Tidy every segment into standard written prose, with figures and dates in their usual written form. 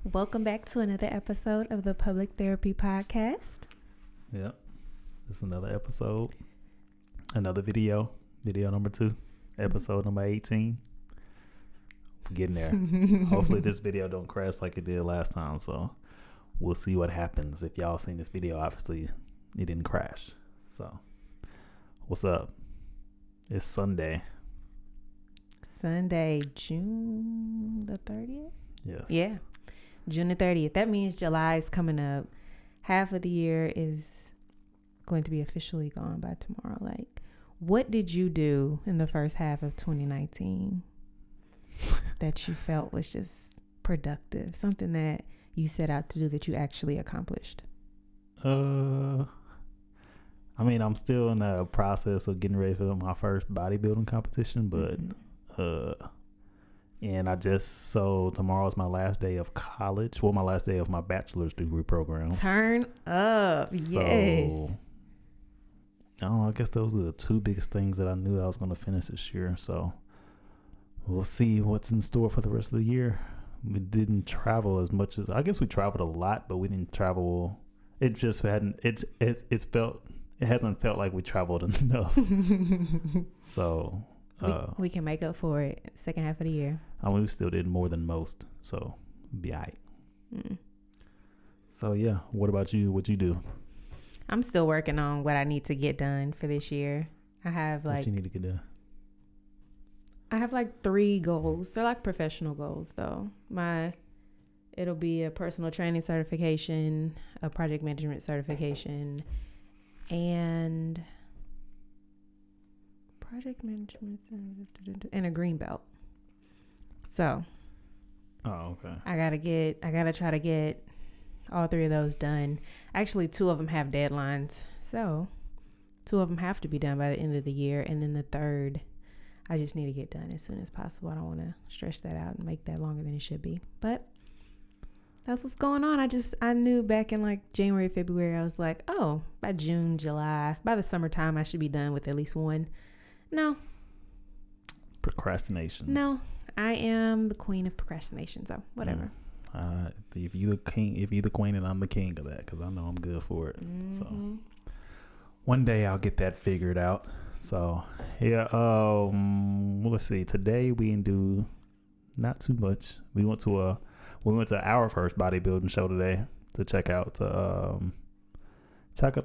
Welcome back to another episode of the Public Therapy Podcast. Yep. This is another episode. Another video. Video number 2. Episode number 18. We're getting there. Hopefully this video don't crash like it did last time. So we'll see what happens. If y'all seen this video, obviously it didn't crash. So what's up? It's Sunday. Sunday, June the 30th? Yes. Yeah. June the 30th. That means July is coming up. Half of the year is going to be officially gone by tomorrow. Like, what did you do in the first half of 2019 that you felt was just productive? Something that you set out to do that you actually accomplished? I mean, I'm still in the process of getting ready for my first bodybuilding competition, but and so tomorrow's my last day of college. Well, my last day of my bachelor's degree program. Turn up. So, Yes. I don't know, I guess those are the 2 biggest things that I knew I was going to finish this year. So we'll see what's in store for the rest of the year. We didn't travel as much as, I guess we traveled a lot, but we didn't travel. It just hadn't, it hasn't felt like we traveled enough. So we can make up for it second half of the year. I mean, we still did more than most, so be all right. So yeah, what about you? What you do? I'm still working on what I need to get done for this year. I have What you need to get done? I have 3 goals. They're like professional goals though. It'll be a personal training certification, a project management certification, and project management and a green belt. So Okay. I gotta try to get all 3 of those done. Actually, 2 of them have deadlines, so 2 of them have to be done by the end of the year, and then the 3rd I just need to get done as soon as possible. I don't want to stretch that out and make that longer than it should be, but that's what's going on. I knew back in January, February, I was like, oh, by June, July, by the summertime I should be done with at least one. No, Procrastination. no, I am the queen of procrastination, so whatever. If you the king, if you the queen, and I'm the king of that, because I know I'm good for it. So one day I'll get that figured out. So yeah. Let's see. Today we didn't do not too much. We went to our first bodybuilding show today to check out the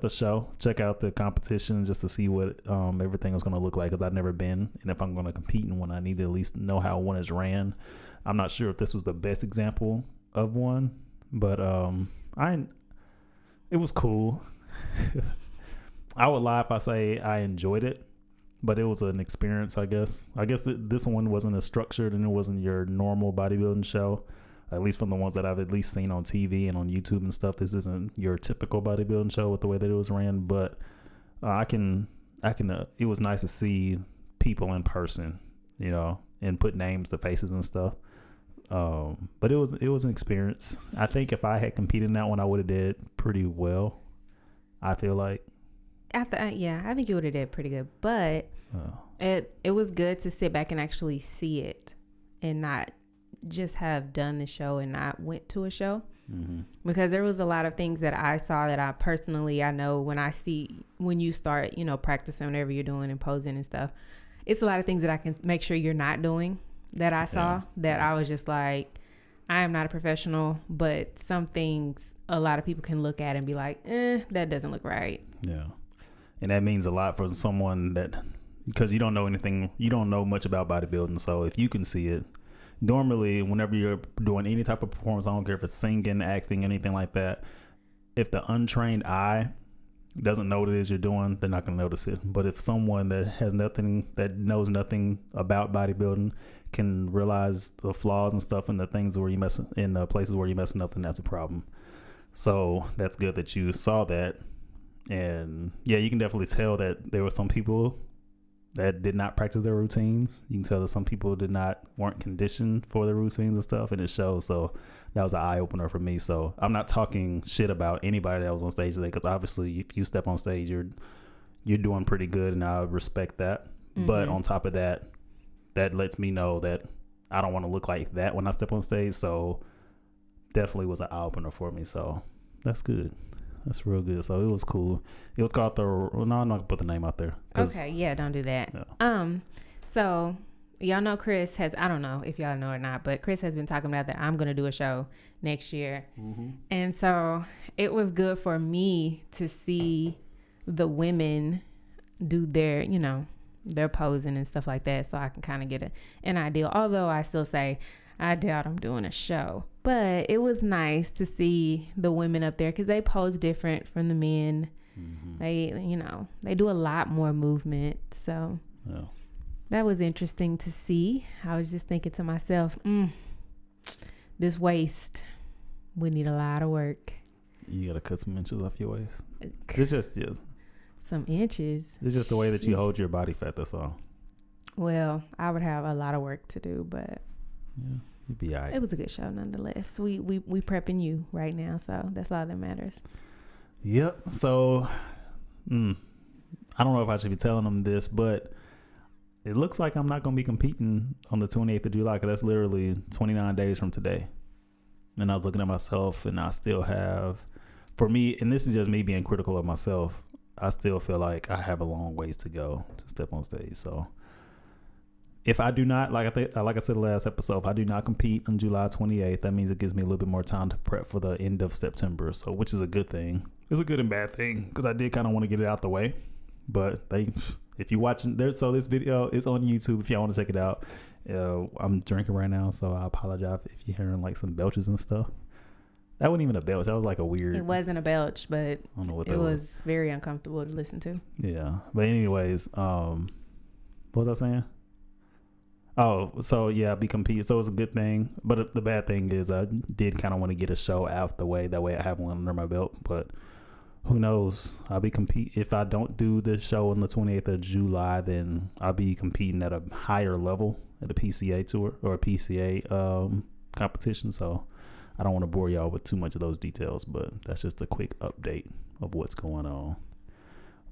show, check out the competition, just to see what everything is going to look like, because I've never been, and if I'm going to compete in one, I need to at least know how one is ran. I'm not sure if this was the best example of one, but it was cool. I would lie if I say I enjoyed it, but it was an experience, I guess. This one wasn't as structured, and it wasn't your normal bodybuilding show, at least from the ones that I've at least seen on TV and on YouTube and stuff. This isn't your typical bodybuilding show with the way that it was ran, but it was nice to see people in person, and put names to faces and stuff. But it was an experience. I think if I had competed in that one, I would have did pretty well. I feel like. I think you would have did pretty good, but it was good to sit back and actually see it, and not just have done the show and not went to a show. Because there was a lot of things that I saw that I know when you start, practicing whatever you're doing and posing and stuff, it's a lot of things that I can make sure you're not doing that I saw that I was just like, I am not a professional, but some things a lot of people can look at and be like, that doesn't look right. Yeah. And that means a lot for someone because you don't know anything, you don't know much about bodybuilding. So if you can see it, normally whenever you're doing any type of performance, I don't care if it's singing, acting, anything like that, if the untrained eye doesn't know what it is you're doing, they're not going to notice it. But if someone that knows nothing about bodybuilding can realize the flaws and stuff and the things where in the places where you're messing up, then that's a problem. So that's good that you saw that. And yeah, you can definitely tell that there were some people that did not practice their routines. You can tell that some people weren't conditioned for their routines and stuff, and it shows. So that was an eye opener for me. So I'm not talking shit about anybody that was on stage today, because obviously if you step on stage, you're doing pretty good, and I respect that. But on top of that, that lets me know that I don't want to look like that when I step on stage. So definitely was an eye opener for me. So that's good. That's real good. So it was cool. It was called no, I'm not gonna put the name out there. Okay, yeah, don't do that. Yeah. So y'all know Chris has, I don't know if y'all know or not, but Chris has been talking about that I'm gonna do a show next year. Mm-hmm. And so it was good for me to see the women do their, you know, their posing and stuff like that, so I can kind of get an idea. Although I still say I doubt I'm doing a show, but it was nice to see the women up there because they pose different from the men. Mm-hmm. They, you know, they do a lot more movement, so that was interesting to see. I was just thinking to myself, this waist would need a lot of work. You gotta cut some inches off your waist. It's just some inches. It's just the way that you hold your body fat. That's all. Well, I would have a lot of work to do, but yeah, you'd be all right. It was a good show nonetheless. We prepping you right now, so that's all that matters. Yep. So, I don't know if I should be telling them this, but it looks like I'm not going to be competing on the 28th of July because that's literally 29 days from today. And I was looking at myself, and I still have, for me, and this is just me being critical of myself, I still feel like I have a long ways to go to step on stage. So if I do not, like I said the last episode, if I do not compete on July 28th, that means it gives me a little bit more time to prep for the end of September. So, which is a good thing. It's a good and bad thing because I did kind of want to get it out the way. But if you're watching there, so this video is on YouTube if y'all want to check it out. I'm drinking right now, so I apologize if you're hearing like some belches and stuff. That wasn't even a belch. That was like a weird. It wasn't a belch, but I don't know what it was very uncomfortable to listen to. Yeah, but anyways, what was I saying? Oh, so yeah, I'll be competing. So it's a good thing, but the bad thing is I did kind of want to get a show out the way. That way I have one under my belt. But who knows? I'll be if I don't do this show on the 28th of July, then I'll be competing at a higher level at a PCA tour or a PCA competition. So I don't want to bore y'all with too much of those details, but that's just a quick update of what's going on.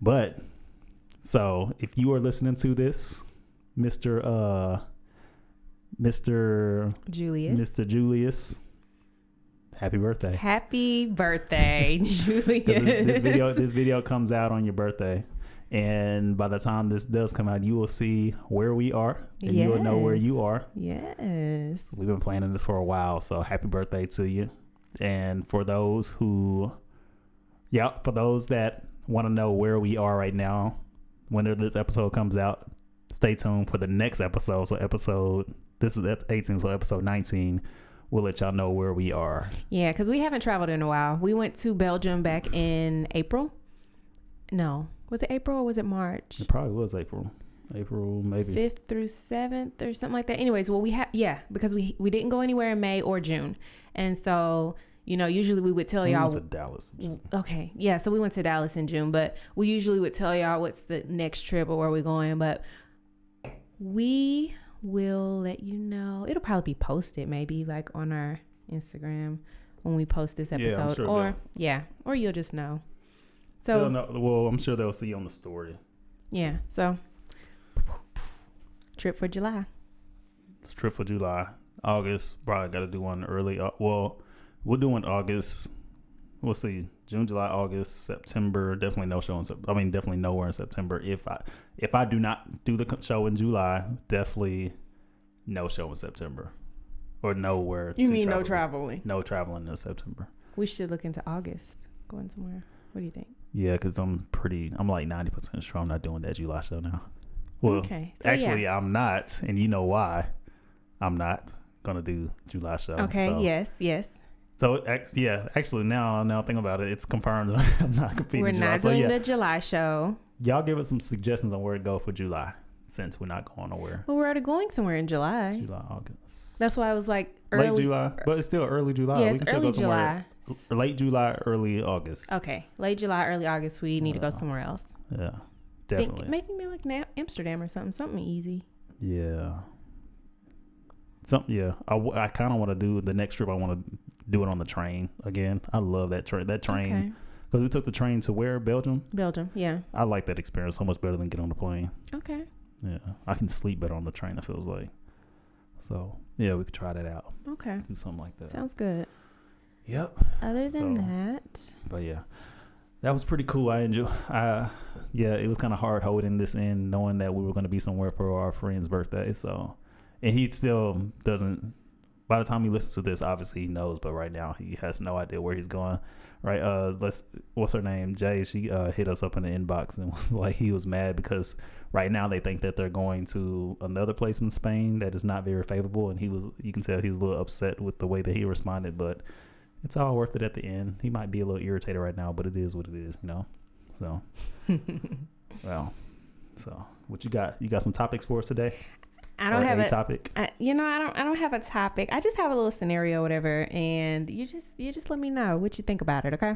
But so if you are listening to this, Mr. Julius, happy birthday. Happy birthday, Julius. This video comes out on your birthday. And by the time this does come out, you will see where we are, and you will know where you are. Yes. We've been planning this for a while, so happy birthday to you. And for those that want to know where we are right now, when this episode comes out, stay tuned for the next episode. So this is Ep18, so episode 19. We'll let y'all know where we are. Yeah, because we haven't traveled in a while. We went to Belgium back in April. No. Was it April or was it March? It probably was April. April, maybe. 5th through 7th or something like that. Anyways, well, because we didn't go anywhere in May or June. And so, you know, usually we would tell y'all. We went to Dallas in June. Okay. Yeah, so we went to Dallas in June, but we usually would tell y'all what's the next trip or where we're going. But we will let you know. It'll probably be posted maybe like on our Instagram when we post this episode. Yeah, I'm sure or you'll just know. So well, I'm sure they'll see you on the story. Yeah. So trip for July. Trip for July. August, probably got to do one early. Well, we'll do one August. We'll see. June, July, August, September. Definitely no show definitely nowhere in September. If I do not do the show in July, definitely no show in September. Or nowhere. You mean no traveling? No traveling in September. We should look into August. Going somewhere. What do you think? Yeah, because I'm like 90% sure I'm not doing that July show now. Well, okay. So, actually, I'm not. And you know why I'm not going to do July show. Okay. So. Yes. So, yeah, actually, now think about it. It's confirmed that I'm not competing We're in July. not doing the July show. Y'all give us some suggestions on where to go for July since we're not going nowhere. Well, we're already going somewhere in July. July, August. That's why I was like early. Late July. But it's still early July. Yeah, it's early July. Late July, early August. Okay. Late July, early August. We need to go somewhere else. Yeah, definitely. Maybe like Amsterdam or something easy. Yeah. I kind of want to do the next trip. I want to do it on the train again. I love that train. Because we took the train to where? Belgium, yeah. I like that experience so much better than getting on the plane. Okay. Yeah, I can sleep better on the train, it feels like. So, yeah, we could try that out. Okay. Do something like that. Sounds good. Yep. Other than that. But yeah, that was pretty cool. I enjoy. Yeah, it was kind of hard holding this in, knowing that we were going to be somewhere for our friend's birthday. So, and he still doesn't. By the time he listens to this, obviously he knows, but right now he has no idea where he's going. Right? What's her name? Jay. She hit us up in the inbox and was like, he was mad because right now they think that they're going to another place in Spain that is not very favorable, and you can tell he's a little upset with the way that he responded, but it's all worth it at the end. He might be a little irritated right now, but it is what it is, you know? So, well, so what you got? You got some topics for us today? I don't have a topic. I don't have a topic. I just have a little scenario, whatever, and you just let me know what you think about it, okay?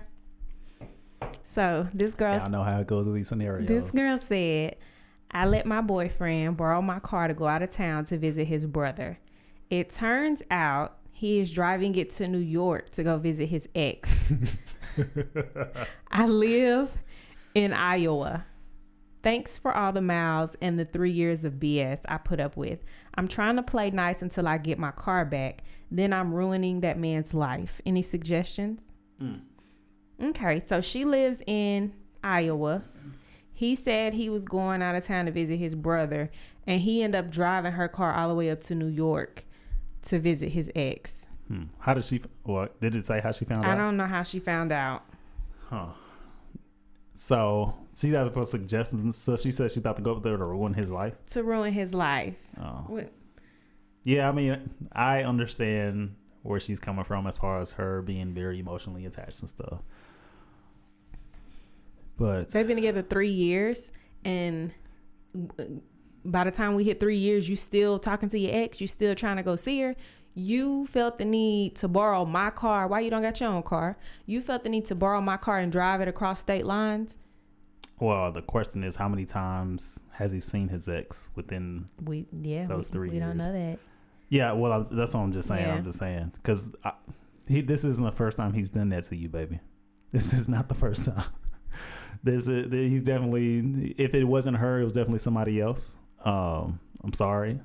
So this girl, I know how it goes with these scenarios. This girl said, I let my boyfriend borrow my car to go out of town to visit his brother. It turns out he is driving it to New York to go visit his ex. I live in Iowa. Thanks for all the miles and the 3 years of BS I put up with. I'm trying to play nice until I get my car back. Then I'm ruining that man's life. Any suggestions? Okay, so she lives in Iowa. He said he was going out of town to visit his brother, and he ended up driving her car all the way up to New York to visit his ex. How did she? What did it say? How she found out? I don't know how she found out. Huh. So she asked for suggestions. So she said she thought to go up there to ruin his life. To ruin his life. Oh. Yeah, I mean, I understand where she's coming from as far as her being very emotionally attached and stuff. But they've been together 3 years, and by the time we hit 3 years, you still talking to your ex, you still trying to go see her. You felt the need to borrow my car. Why you don't got your own car? You felt the need to borrow my car and drive it across state lines. Well, the question is, how many times has he seen his ex within those 3 years? We don't know that. Yeah, well, that's what I'm just saying. Yeah. I'm just saying because this isn't the first time he's done that to you, baby. This is not the first time. He's definitely, if it wasn't her, it was definitely somebody else. I'm sorry,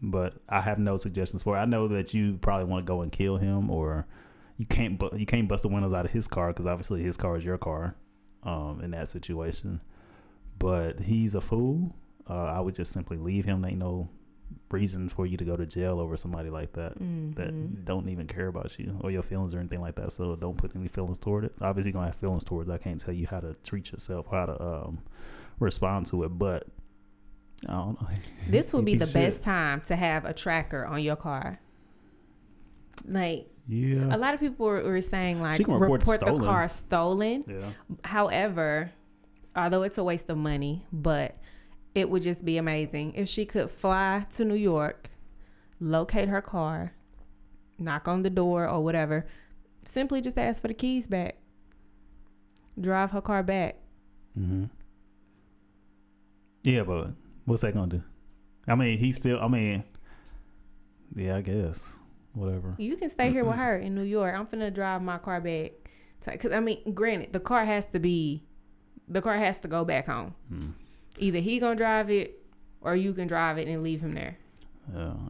but I have no suggestions for it. I know that you probably want to go and kill him, or you can't bust the windows out of his car because obviously his car is your car in that situation. But he's a fool. I would just simply leave him. Ain't no reason for you to go to jail over somebody like that that don't even care about you or your feelings or anything like that. So don't put any feelings toward it. Obviously you're gonna have feelings towards it. I can't tell you how to treat yourself, how to respond to it, but I don't know. This would be the best time to have a tracker on your car. Like, yeah, a lot of people were saying like report the car stolen. Yeah. However, although it's a waste of money, but it would just be amazing if she could fly to New York, locate her car, knock on the door or whatever, simply just ask for the keys back, drive her car back. Mm-hmm. Yeah, but what's that gonna do? I mean, yeah, I guess whatever. You can stay here with her in New York. I'm finna drive my car back. Cause I mean, granted, the car has to go back home. Either he gonna drive it or you can drive it and leave him there.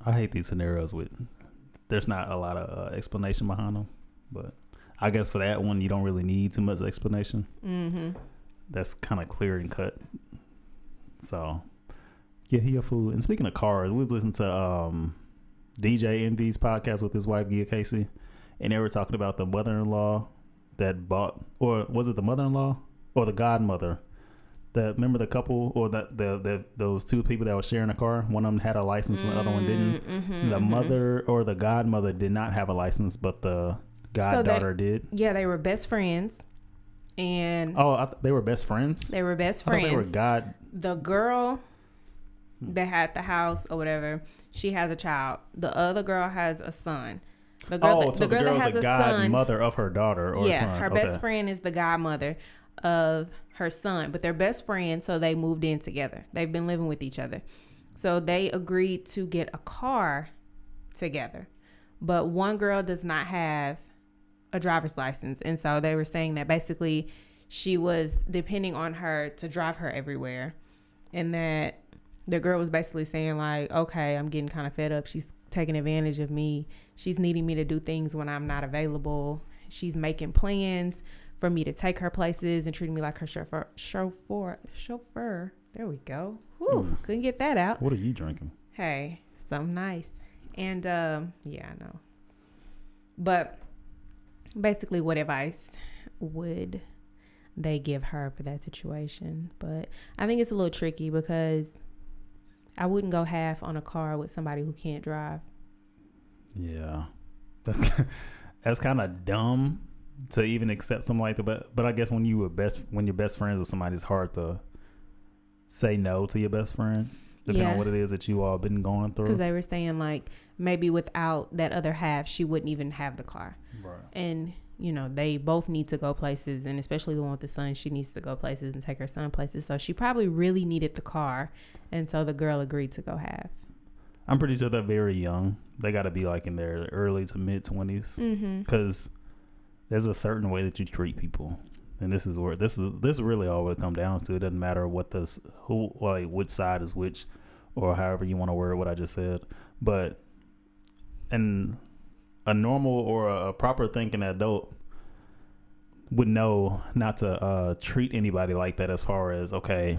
I hate these scenarios there's not a lot of explanation behind them, but I guess for that one you don't really need too much explanation. Mm-hmm. That's kind of clear and cut. So yeah, he a fool. And speaking of cars, we listened to DJ Envy's podcast with his wife Gia Casey, and they were talking about the mother-in-law that bought, or was it the mother-in-law or the godmother? Remember the couple, or those two people that were sharing a car? One of them had a license and the other one didn't. Mm-hmm, the mother or the godmother did not have a license, but the goddaughter did. Yeah, they were best friends. And they were best friends? They were best friends. They were The girl that had the house or whatever, she has a child. The other girl has a son. The girl that has a godmother of her daughter or son. Her best friend is the godmother of her son, but they're best friends, so they moved in together. They've been living with each other. So they agreed to get a car together. But one girl does not have a driver's license. And so they were saying that basically she was depending on her to drive her everywhere. And that the girl was basically saying like, okay, I'm getting kind of fed up. She's taking advantage of me. She's needing me to do things when I'm not available. she's making plans for me to take her places and treating me like her chauffeur. There we go. Whew, couldn't get that out. What are you drinking? Hey, something nice. And yeah, I know. But basically, what advice would they give her for that situation? But I think it's a little tricky because I wouldn't go half on a car with somebody who can't drive. Yeah, that's kind of dumb to even accept something like that. But I guess when you're best friends with somebody, it's hard to say no to your best friend, depending on what it is that you all been going through. Because they were saying like maybe without that other half, she wouldn't even have the car. Right. And you know, they both need to go places, and especially the one with the son, she needs to go places and take her son places. So she probably really needed the car, and so the girl agreed to go half. I'm pretty sure they're very young. They got to be like in their early to mid 20s, because there's a certain way that you treat people, and this is really all what it comes down to. It doesn't matter what which side is which, or however you want to word what I just said. But and a normal or a proper thinking adult would know not to treat anybody like that. As far as, okay,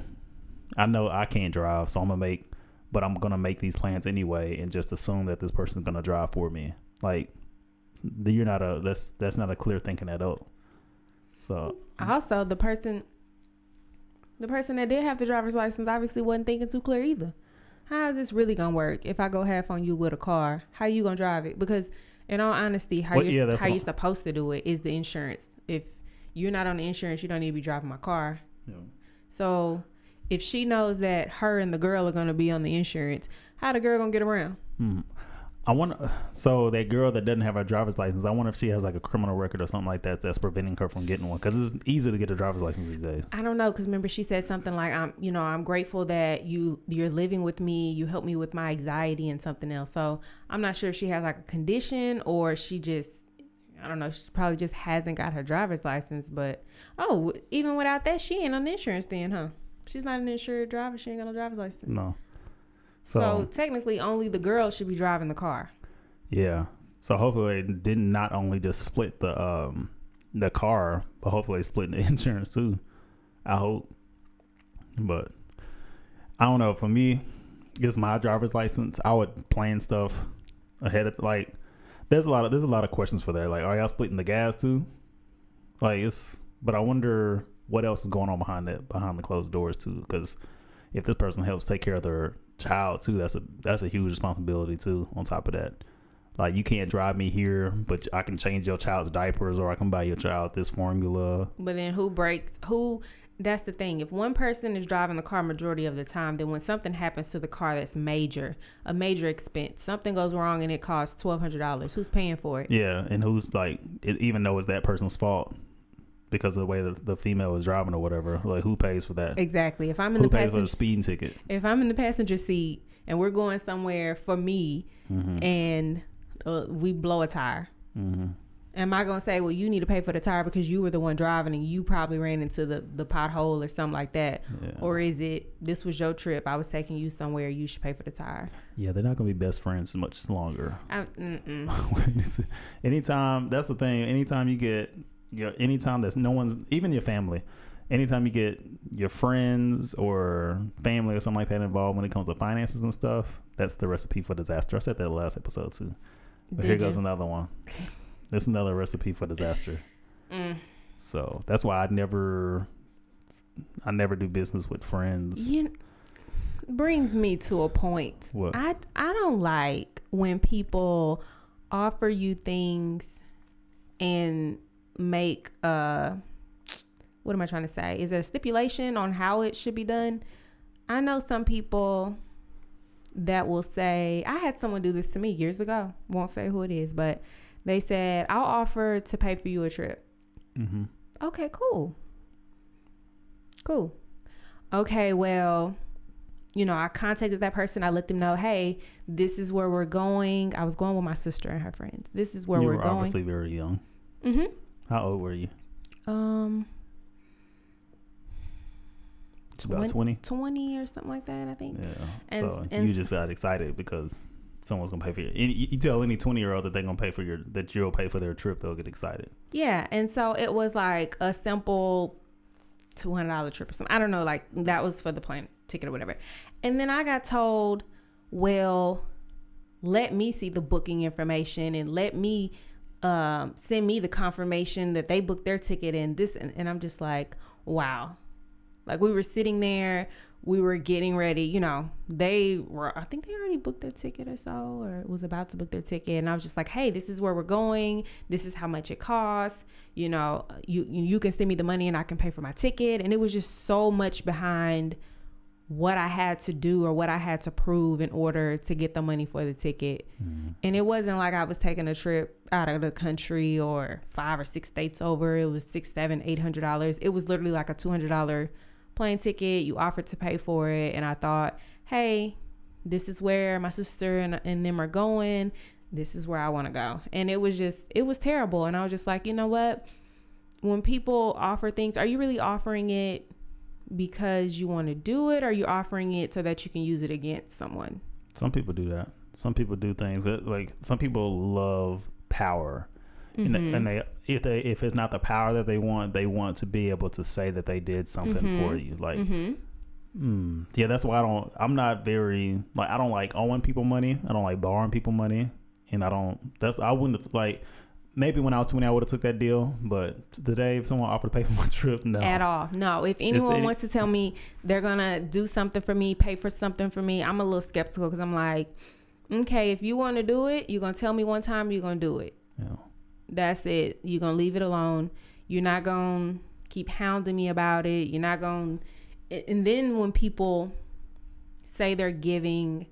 I know I can't drive, so I'm gonna make these plans anyway, and just assume that this person's gonna drive for me. Like, that's not a clear thinking adult. So also the person that did have the driver's license obviously wasn't thinking too clear either. How is this really gonna work if I go half on you with a car? How you gonna drive it? Because in all honesty, how you're supposed to do it is the insurance. If you're not on the insurance, you don't need to be driving my car. Yeah. So if she knows that her and the girl are going to be on the insurance, how the girl going to get around? So that girl that doesn't have her driver's license, I wonder if she has like a criminal record or something like that that's preventing her from getting one, because it's easy to get a driver's license these days. I don't know, because remember she said something like, I'm grateful that you're living with me, you help me with my anxiety and something else. So I'm not sure if she has like a condition or she just, I don't know, she probably just hasn't got her driver's license. But even without that, she ain't on the insurance then, huh? She's not an insured driver. She ain't got no driver's license. No. So technically, only the girl should be driving the car. Yeah. So hopefully, they did not only just split the car, but hopefully split the insurance too. I hope. But I don't know. For me, it's my driver's license. I would plan stuff ahead of like. There's a lot of questions for that. Like, are y'all splitting the gas too? Like, but I wonder what else is going on behind the closed doors too. Because if this person helps take care of their child too, that's a huge responsibility too. On top of that, like, you can't drive me here, but I can change your child's diapers, or I can buy your child this formula. But then who? That's the thing. If one person is driving the car majority of the time, then when something happens to the car that's a major expense, something goes wrong and it costs $1,200, who's paying for it? Yeah, and who's like, even though it's that person's fault because of the way that the female is driving or whatever, like, who pays for that? Exactly. If I'm who pays for the speeding ticket? If I'm in the passenger seat and we're going somewhere for me, and we blow a tire. Am I going to say, well, you need to pay for the tire because you were the one driving and you probably ran into the pothole or something like that? Yeah. Or is it, this was your trip, I was taking you somewhere, you should pay for the tire? Yeah, they're not going to be best friends much longer. Anytime, that's the thing, anytime there's no one's, even your family, anytime you get your friends or family or something like that involved when it comes to finances and stuff, that's the recipe for disaster. I said that last episode too. But here goes another one. That's another recipe for disaster. So that's why I never do business with friends. Brings me to a point. What? I don't like when people offer you things and make what am I trying to say? Is there a stipulation on how it should be done? I know some people that will say, I had someone do this to me years ago. Won't say who it is, but they said, I'll offer to pay for you a trip. Okay, cool. Okay, well, I contacted that person. I let them know, hey, this is where we're going. I was going with my sister and her friends. This is where we're going. You were obviously very young. How old were you? It's about 20 or something like that, I think. Yeah. So you just got excited because someone's gonna pay for you tell any 20-year-old that they're gonna pay for that you'll pay for their trip, they'll get excited. Yeah, and so it was like a simple $200 trip or something. I don't know, like that was for the plane ticket or whatever. And then I got told, well, let me see the booking information and let me send me the confirmation that they booked their ticket and this, and I'm just like, wow. Like we were sitting there, we were getting ready, you know, I think they already booked their ticket or so, or was about to book their ticket. And I was just like, hey, this is where we're going. This is how much it costs. You know, you can send me the money and I can pay for my ticket. And it was just so much behind what I had to do or what I had to prove in order to get the money for the ticket. And it wasn't like I was taking a trip out of the country or 5 or 6 states over. It was $600, $700, $800. It was literally like a $200 plane ticket. You offered to pay for it, and I thought, hey, this is where my sister and them are going. This is where I want to go. And it was terrible. And I was just like, you know what, when people offer things, are you really offering it because you want to do it, or are you offering it so that you can use it against someone? Some people do that. Some people do things that, like, some people love power. And they if it's not the power that they want to be able to say that they did something for you. Like, yeah, that's why I'm not very, like, I don't like owing people money. I don't like borrowing people money. And I wouldn't, like, maybe when I was 20, I would have took that deal. But today, if someone offered to pay for my trip, no. At all. No. If anyone wants to tell me they're going to do something for me, pay for something for me, I'm a little skeptical, because I'm like, okay, if you want to do it, you're going to tell me one time, you're going to do it. Yeah. That's it. You're going to leave it alone. You're not going to keep hounding me about it. You're not going to. And then when people say they're giving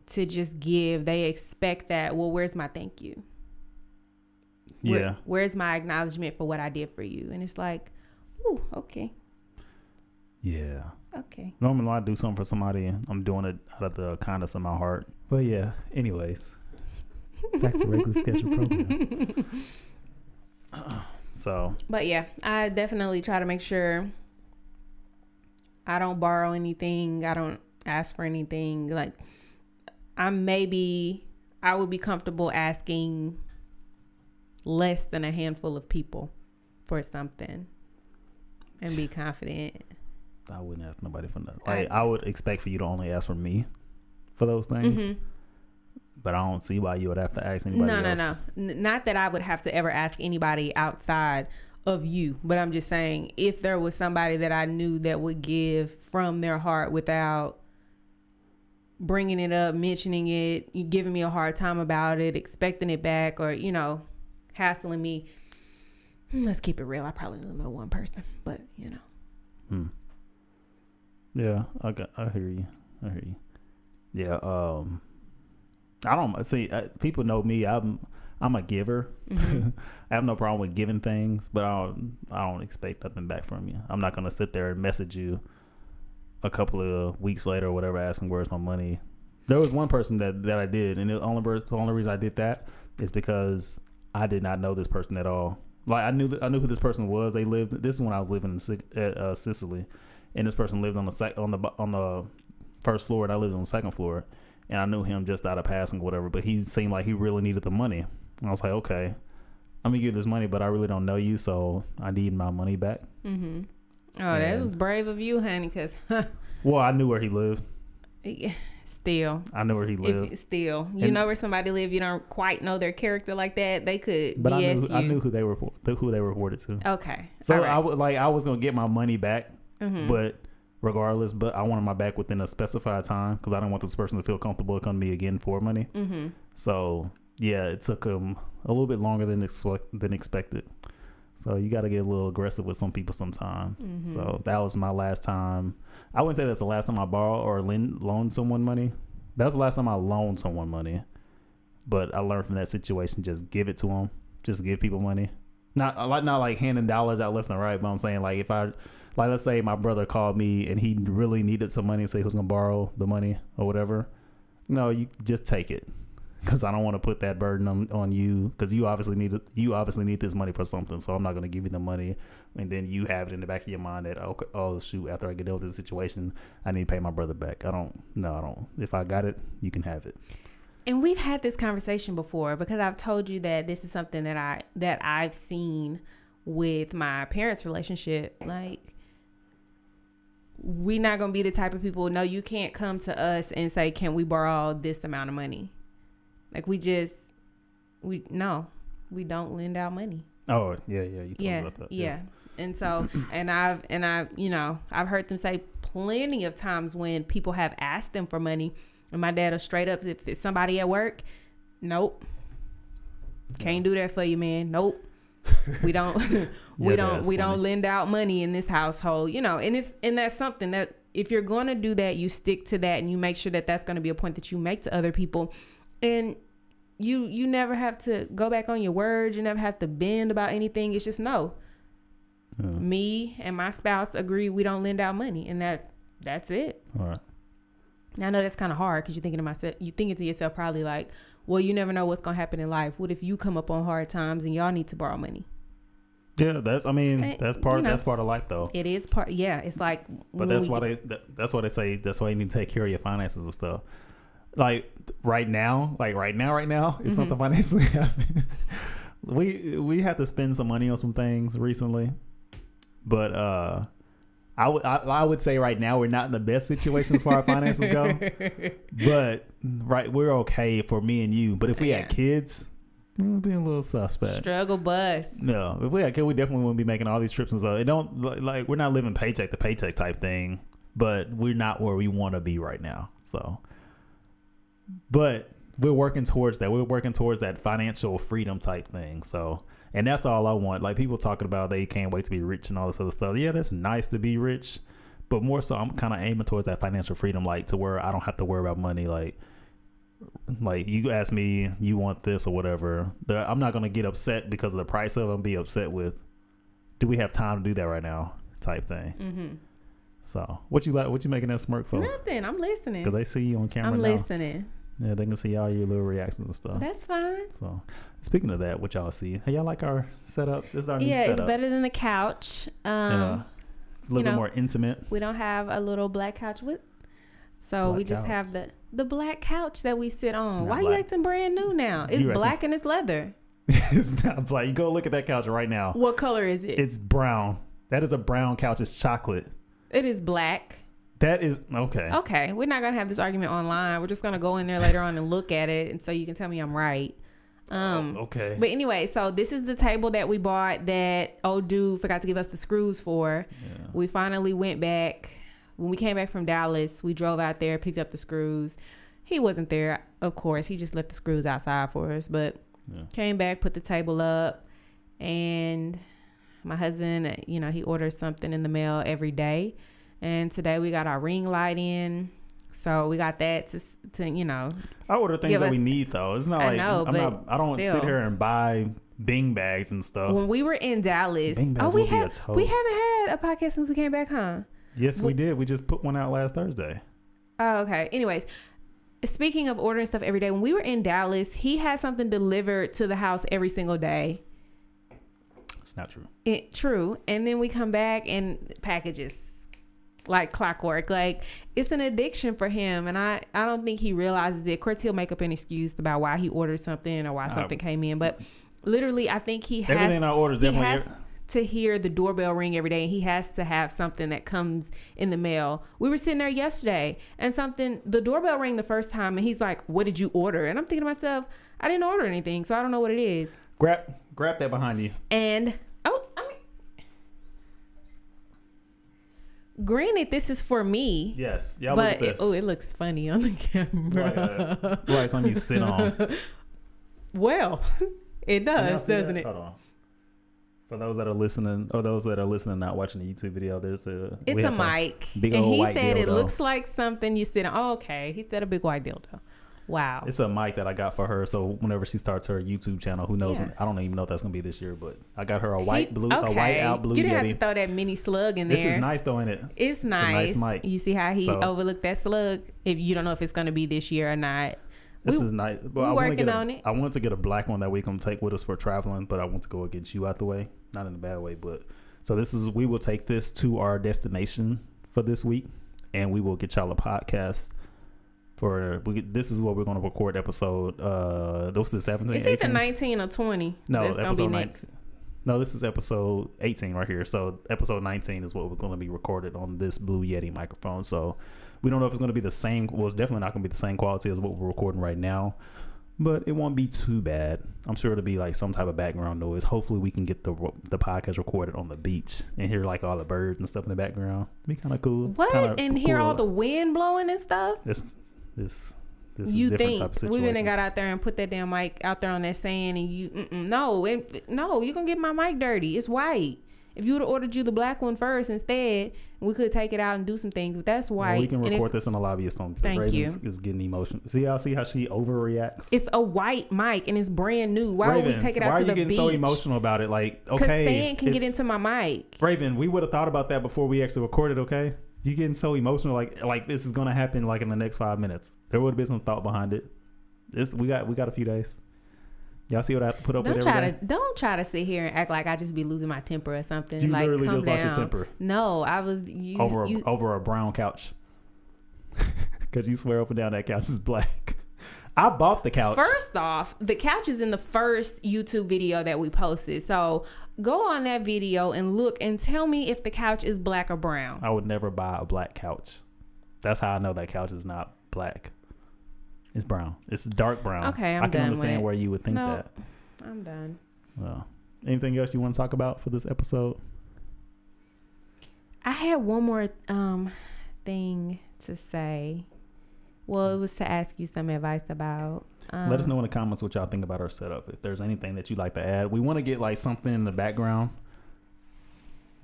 to just give, they expect that, well, where's my thank you? Yeah. Where's my acknowledgement for what I did for you? And it's like, ooh, okay. Yeah. Okay. Normally when I do something for somebody, I'm doing it out of the kindness of my heart. But yeah, anyways. Back to regular schedule program. But yeah, I definitely try to make sure I don't borrow anything. I don't ask for anything. Like, I would be comfortable asking less than a handful of people for something and be confident. I wouldn't ask nobody for nothing. Like, I would expect for you to only ask for me for those things. But I don't see why you would have to ask anybody else. No. Not that I would have to ever ask anybody outside of you. But I'm just saying, if there was somebody that I knew that would give from their heart without bringing it up, mentioning it, giving me a hard time about it, expecting it back, or, you know, hassling me. Let's keep it real. I probably don't know one person, but, you know. Yeah, I hear you. Yeah, I don't see. People know me. I'm a giver. I have no problem with giving things, but I don't expect nothing back from you. I'm not gonna sit there and message you a couple of weeks later or whatever, asking where's my money. There was one person that I did, and the only reason I did that is because I did not know this person at all. Like, I knew who this person was. They lived. This is when I was living in Sicily, and this person lived on the first floor, and I lived on the second floor. And I knew him just out of passing or whatever, but he seemed like he really needed the money. And I was like, okay, I'm gonna give you this money, but I really don't know you, so I need my money back. Oh, that was brave of you, honey, because well, I knew where he lived. Still, I knew where he lived. You know where somebody live, you don't quite know their character like that. They could but BS I knew who they reported to. Okay, so right. I was gonna get my money back, but regardless, but I wanted my back within a specified time, because I didn't want this person to feel comfortable to come to me again for money. So yeah, it took him a little bit longer than expected. So you got to get a little aggressive with some people sometime. So that was my last time. I wouldn't say that's the last time I borrowed or loaned someone money. That's the last time I loaned someone money. But I learned from that situation, just give it to them. Just give people money. Not like handing dollars out left and right, but I'm saying, like, if let's say my brother called me and he really needed some money and say he was going to borrow the money or whatever. No, you just take it, because I don't want to put that burden on you, because you obviously need this money for something. So I'm not going to give you the money, and then you have it in the back of your mind that, oh shoot, after I get over this situation, I need to pay my brother back. I don't. If I got it, you can have it. And we've had this conversation before, because I've told you that this is something that I've seen with my parents' relationship. Like, we're not going to be the type of people, no, you can't come to us and say, can we borrow this amount of money? Like, we don't lend out money. Oh, yeah. You told me about that. Yeah. And so, and I've heard them say plenty of times when people have asked them for money, and my dad will straight up, if it's somebody at work, nope, can't do that for you, man. Nope. We don't we don't lend out money in this household, and that's something that, if you're going to do that, you stick to that, and you make sure that that's going to be a point that you make to other people, and you never have to go back on your word. You never have to bend about anything. It's just no. Me and my spouse agree we don't lend out money, and that's it. All right. Now, I know that's kind of hard, because you're thinking to yourself probably like, well, you never know what's going to happen in life. What if you come up on hard times and y'all need to borrow money? Yeah, that's part of life, though. It is part. Yeah, it's like. But that's why they say that's why you need to take care of your finances and stuff. Like right now, if something financially happened, we had to spend some money on some things recently, but I would say right now we're not in the best situation as far as finances go, but we're okay for me and you. But if we had kids, it would be a little suspect. Struggle bus. No, if we had kids, we definitely wouldn't be making all these trips and stuff. It don't like we're not living paycheck to paycheck type thing, but we're not where we want to be right now. So, but we're working towards that. We're working towards that financial freedom type thing. So. And that's all I want. Like, people talking about they can't wait to be rich and all this other stuff. Yeah, that's nice to be rich. But more so, I'm kind of aiming towards that financial freedom, like to where I don't have to worry about money. Like you ask me, you want this or whatever. I'm not going to get upset because of the price of it. I'm be upset with, do we have time to do that right now type thing. Mm-hmm. So what you making that smirk for? Nothing. I'm listening. Because they see you on camera now. I'm listening. Yeah, they can see all your little reactions and stuff. That's fine. So, speaking of that, what y'all see? Hey, y'all like our setup? This is our new setup. Yeah, it's better than the couch. It's a little bit more intimate. We don't have a little black couch we just have the black couch that we sit on. Why are you acting brand new now? It's black and it's leather. It's not black. You go look at that couch right now. What color is it? It's brown. That is a brown couch. It's chocolate. It is black. That is okay. Okay, we're not gonna have this argument online. We're just gonna go in there later on and look at it, and so you can tell me I'm right. Okay. But anyway, so this is the table that we bought that old dude forgot to give us the screws for. Yeah. We finally went back. When we came back from Dallas, we drove out there, picked up the screws. He wasn't there, of course. He just left the screws outside for us. But came back, put the table up, and my husband, he orders something in the mail every day. And today we got our ring light in. So we got that to I order things that we need, though. It's not like I don't sit here and buy Bing bags and stuff. When we were in Dallas, we haven't had a podcast since we came back, huh? Yes, we did. We just put one out last Thursday. Oh, okay. Anyways, speaking of ordering stuff every day, when we were in Dallas, he had something delivered to the house every single day. It's not true. True. And then we come back and packages. Like clockwork. Like, it's an addiction for him, and I don't think he realizes it. Of course, he'll make up an excuse about why he ordered something or why something came in, but literally I think he has to hear the doorbell ring every day, and he has to have something that comes in the mail. We were sitting there yesterday and the doorbell rang the first time, and he's like, what did you order? And I'm thinking to myself, I didn't order anything, so I don't know what it is. Grab that behind you. And granted, this is for me. Yes. Y'all look at this. It looks funny on the camera. Like something you sit on. Well, it does, doesn't it? Hold on. For those that are listening, not watching the YouTube video, it's a mic. And he said it looks like something you sit on. Oh, okay. He said a big white dildo. Wow. It's a mic that I got for her. So whenever she starts her YouTube channel, who knows? Yeah. I don't even know if that's going to be this year, but I got her a white out blue Yeti. You didn't have to throw that mini slug in there. This is nice though, isn't it? It's nice. A nice mic. You see how he overlooked that slug? If you don't know if it's going to be this year or not. This is nice. We're working on it. I wanted to get a black one that we can take with us for traveling, but I want to go against you out the way. Not in a bad way, but so we will take this to our destination for this week, and we will get y'all a podcast This is what we're going to record episode. This is 17. It's either 19 or 20. No, that's gonna be next. No, this is episode 18 right here. So episode 19 is what we're going to be recorded on this Blue Yeti microphone. So we don't know if it's going to be the same. Well, it's definitely not going to be the same quality as what we're recording right now, but it won't be too bad. I'm sure it'll be like some type of background noise. Hopefully we can get the podcast recorded on the beach and hear like all the birds and stuff in the background. It'd be kind of cool. What? And hear all the wind blowing and stuff? This you is a different think type of situation. we went and got out there and put that damn mic out there on that sand and no, you're gonna get my mic dirty. It's white. If you would have ordered you the black one first instead, we could take it out and do some things, but that's white. Well, we can record this in the lobby or something. Thank you. Is getting emotional. See how she overreacts? It's a white mic and it's brand new. Why would we take it out to the beach? Why are you getting so emotional about it? Like, okay. Because sand can get into my mic. Raven, we would have thought about that before we actually recorded, okay? You getting so emotional like this is gonna happen like in the next 5 minutes. There would have been some thought behind it. We got a few days. Y'all see what I have to put up with every day? Don't try to sit here and act like I just be losing my temper or something. You like, literally calm just down. lost your temper. No, I was over a brown couch because you swear up and down that couch is black. I bought the couch. First off, the couch is in the first YouTube video that we posted. So go on that video and look and tell me if the couch is black or brown. I would never buy a black couch. That's how I know that couch is not black. It's brown. It's dark brown. Okay, I can understand where you would think that. I'm done. Well, anything else you want to talk about for this episode? I had one more thing to say. Well, it was to ask you some advice about. Let us know in the comments what y'all think about our setup. If there's anything that you'd like to add, we want to get like something in the background,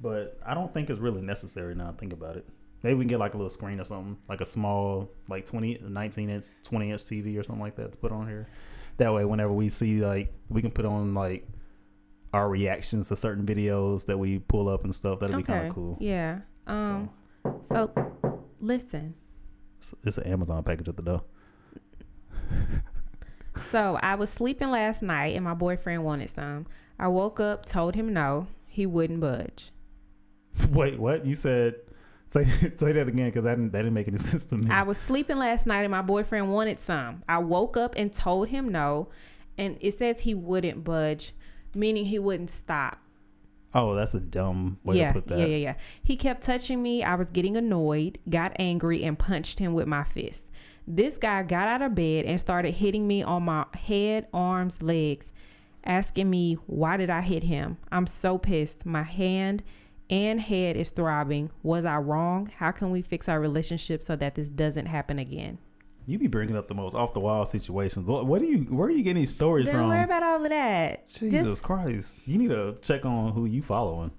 but I don't think it's really necessary now. Think about it. Maybe we can get like a little screen or something, like a small, like 19-inch, 20-inch TV or something like that to put on here. That way, whenever we see, like, we can put on like our reactions to certain videos that we pull up and stuff. That'd be kind of cool. Yeah. So listen. It's an Amazon package at the door. So I was sleeping last night and my boyfriend wanted some. I woke up, told him no. He wouldn't budge. Wait, what? You said... Say that again, because that didn't make any sense to me. I was sleeping last night and my boyfriend wanted some. I woke up and told him no, and it says he wouldn't budge, meaning he wouldn't stop. Oh, that's a dumb way to put that. Yeah. He kept touching me. I was getting annoyed, got angry, and punched him with my fist. This guy got out of bed and started hitting me on my head, arms, legs, asking me why did I hit him. I'm so pissed. My hand and head is throbbing. Was I wrong? How can we fix our relationship so that this doesn't happen again? You be bringing up the most off the wall situations. Where are you getting these stories from? Don't worry about all of that. Jesus Christ! You need to check on who you following,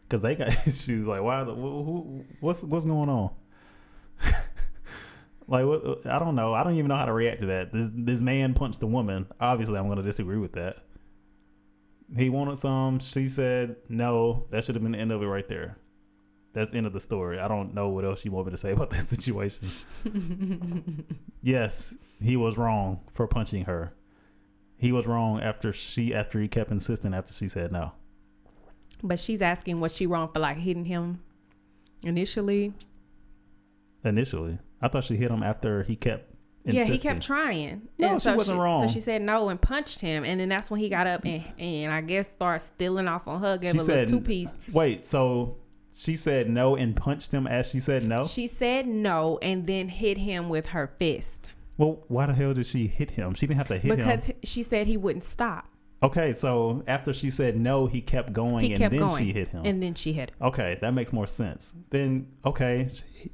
because they got issues. Like, why? What's going on? Like, what? I don't know. I don't even know how to react to that. This man punched a woman. Obviously, I'm going to disagree with that. He wanted some. She said no. That should have been the end of it right there. That's the end of the story. I don't know what else you want me to say about that situation. Yes, he was wrong for punching her. He was wrong after he kept insisting after she said no. But she's asking, was she wrong for like hitting him initially? I thought she hit him after he kept insisting. Yeah, he kept trying. No, and she wasn't wrong. So she said no and punched him, and then that's when he got up and I guess started stealing off on her, gave her a little two-piece. Wait, so she said no and punched him as she said no? She said no and then hit him with her fist. Well, why the hell did she hit him? She didn't have to hit him. Because she said he wouldn't stop. Okay, so after she said no, he kept going she hit him. And then she hit him. Okay, that makes more sense. Then, okay,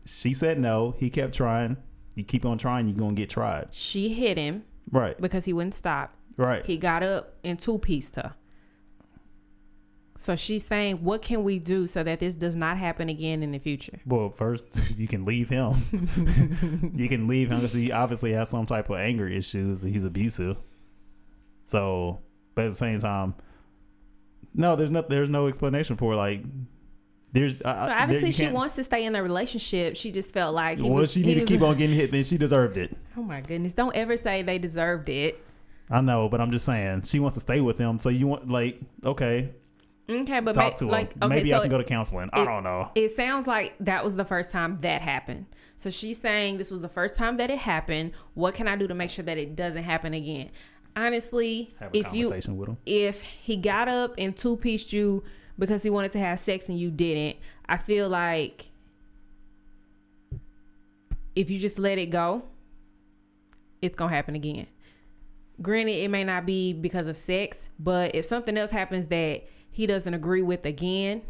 she said no. He kept trying. You keep on trying, you're going to get tried. She hit him. Right. Because he wouldn't stop. Right. He got up and two-pieced her. So she's saying, what can we do so that this does not happen again in the future? Well, first, you can leave him. You can leave him because he obviously has some type of anger issues. He's abusive. So, but at the same time, no, there's no explanation for like. So obviously she wants to stay in a relationship. She just felt like she needed to keep on getting hit. Then she deserved it. Oh my goodness! Don't ever say they deserved it. I know, but I'm just saying she wants to stay with him. So you want okay. Okay, but talk to him. Maybe I can go to counseling. I don't know. It sounds like that was the first time that happened. So she's saying this was the first time that it happened. What can I do to make sure that it doesn't happen again? Honestly, have a conversation with him. If he got up and two-pieced you because he wanted to have sex and you didn't, I feel like if you just let it go, it's going to happen again. Granted, it may not be because of sex, but if something else happens that he doesn't agree with again,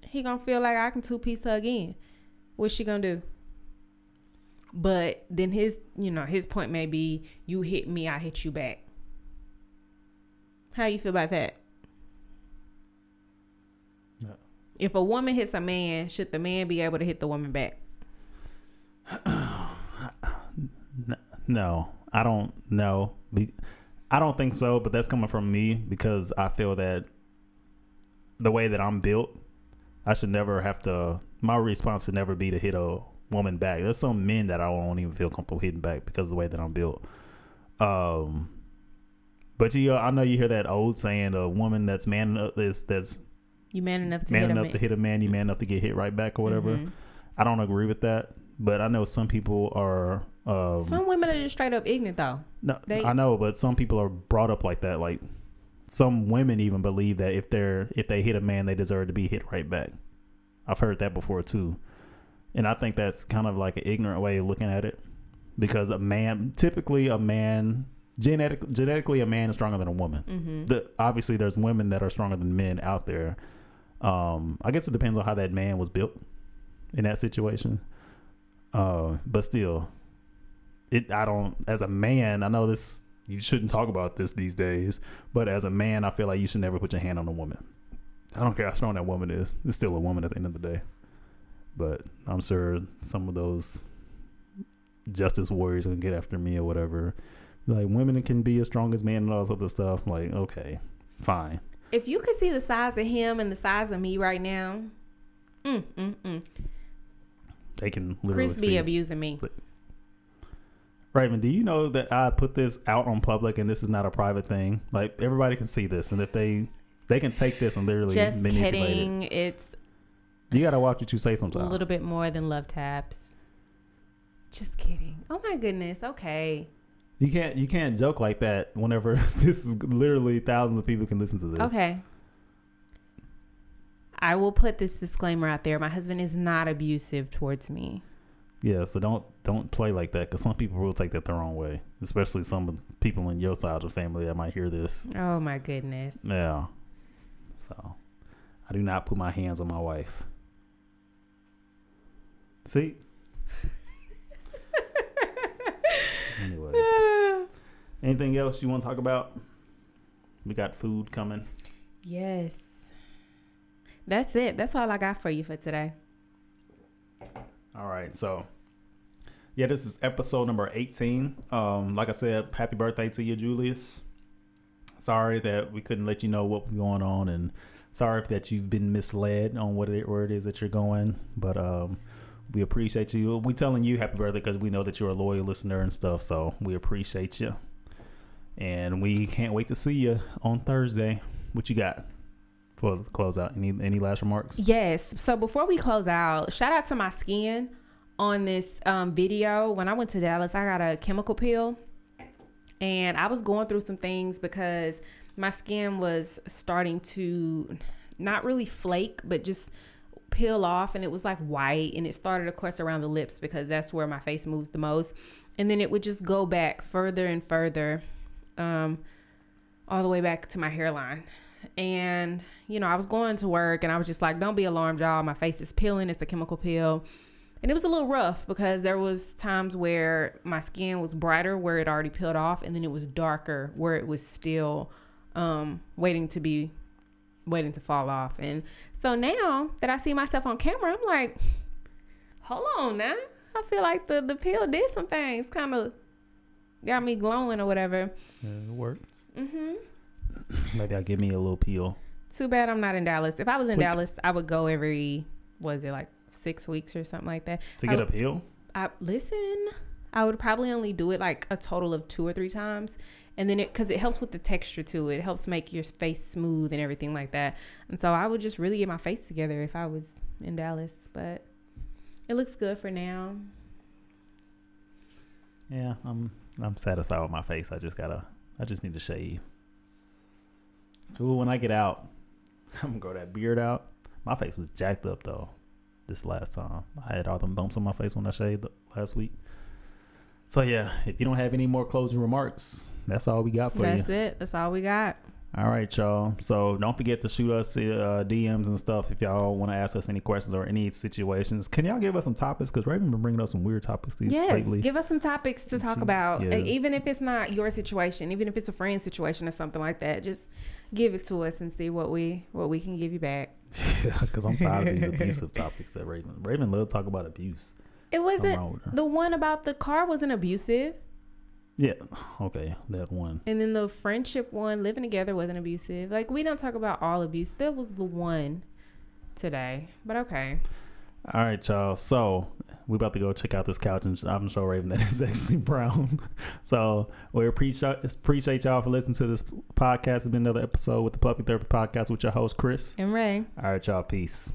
he going to feel like I can two-piece her again. What's she going to do? But then his point may be, you hit me, I hit you back. How you feel about that? No. If a woman hits a man, should the man be able to hit the woman back? No, I don't know. I don't think so, but that's coming from me because I feel that the way that I'm built, I should never have to, my response should never be to hit a woman back. There's some men that I won't even feel comfortable hitting back because of the way that I'm built. But I know you hear that old saying, a woman that's man enough that's you man enough to hit a man, you man enough to get hit right back or whatever. Mm-hmm. I don't agree with that, but I know some people are some women are just straight up ignorant though. No, I know, but some people are brought up like that. Like some women even believe that if they hit a man, they deserve to be hit right back. I've heard that before too. And I think that's kind of like an ignorant way of looking at it, because genetically a man is stronger than a woman. Mm-hmm. Obviously there's women that are stronger than men out there. I guess it depends on how that man was built in that situation. But still, as a man, I know this, you shouldn't talk about this these days, but as a man, I feel like you should never put your hand on a woman. I don't care how strong that woman is. It's still a woman at the end of the day. But I'm sure some of those justice warriors are gonna get after me or whatever. Like, women can be as strong as men and all this other stuff. I'm like, okay, fine. If you could see the size of him and the size of me right now, they can literally Chris be abusing me. Raven, do you know that I put this out on public and this is not a private thing? Like, everybody can see this, and if they can take this and literally manipulate kidding. It. You gotta watch what you say sometimes. A little bit more than love taps. Just kidding. Oh my goodness. Okay. You can't joke like that whenever this is literally thousands of people can listen to this. Okay. I will put this disclaimer out there. My husband is not abusive towards me. Yeah, so don't play like that, because some people will take that the wrong way, especially some people in your side of the family that might hear this. Oh my goodness. Yeah. So I do not put my hands on my wife. See? Anyways. Anything else you want to talk about? We got food coming. Yes. That's it. That's all I got for you for today. All right. So, yeah, this is episode number 18. Like I said, happy birthday to you, Julius. Sorry that we couldn't let you know what was going on, and sorry that you've been misled on where it is that you're going. But we appreciate you. We telling you happy birthday because we know that you're a loyal listener and stuff. So we appreciate you. And we can't wait to see you on Thursday. What you got for the closeout? Any last remarks? Yes. So before we close out, shout out to my skin on this video. When I went to Dallas, I got a chemical peel. And I was going through some things because my skin was starting to not really flake, but just peel off, and it was like white, and it started, of course, around the lips because that's where my face moves the most, and then it would just go back further and further, all the way back to my hairline. And I was going to work, and I was just like, don't be alarmed, y'all, my face is peeling, it's the chemical peel. And it was a little rough because there was times where my skin was brighter where it already peeled off, and then it was darker where it was still waiting to fall off. And so now that I see myself on camera, I'm like, hold on now. I feel like the pill did some things, kind of got me glowing or whatever. Yeah, it worked. Mm-hmm. Maybe I'll give me a little peel. Too bad I'm not in Dallas. If I was in Dallas, I would go every, like 6 weeks or something like that. To get a peel? I would probably only do it like a total of 2 or 3 times. And then because it helps with the texture too. It helps make your face smooth and everything like that. And so I would just really get my face together if I was in Dallas. But it looks good for now. Yeah, I'm satisfied with my face. I just need to shave. Ooh, when I get out, I'm gonna grow that beard out. My face was jacked up though this last time. I had all them bumps on my face when I shaved last week. So yeah, if you don't have any more closing remarks, that's all we got for you. That's it. That's all we got. All right, y'all. So don't forget to shoot us DMs and stuff if y'all want to ask us any questions or any situations. Can y'all give us some topics? Because Raven been bringing up some weird topics lately. Give us some topics to talk about. Yeah. Even if it's not your situation, even if it's a friend situation or something like that, just give it to us and see what we can give you back. Yeah, because I'm tired of these abusive topics that Raven love to talk about abuse. It wasn't the one about the car wasn't abusive. Yeah, okay, that one. And then the friendship one, living together, wasn't abusive. Like, we don't talk about all abuse. That was the one today, but okay. All right, y'all. So we about to go check out this couch, and I'm sure Raven that is actually brown. So we appreciate y'all for listening to this podcast. It's been another episode with the Puppy Therapy Podcast with your host Chris and Ray. All right, y'all. Peace.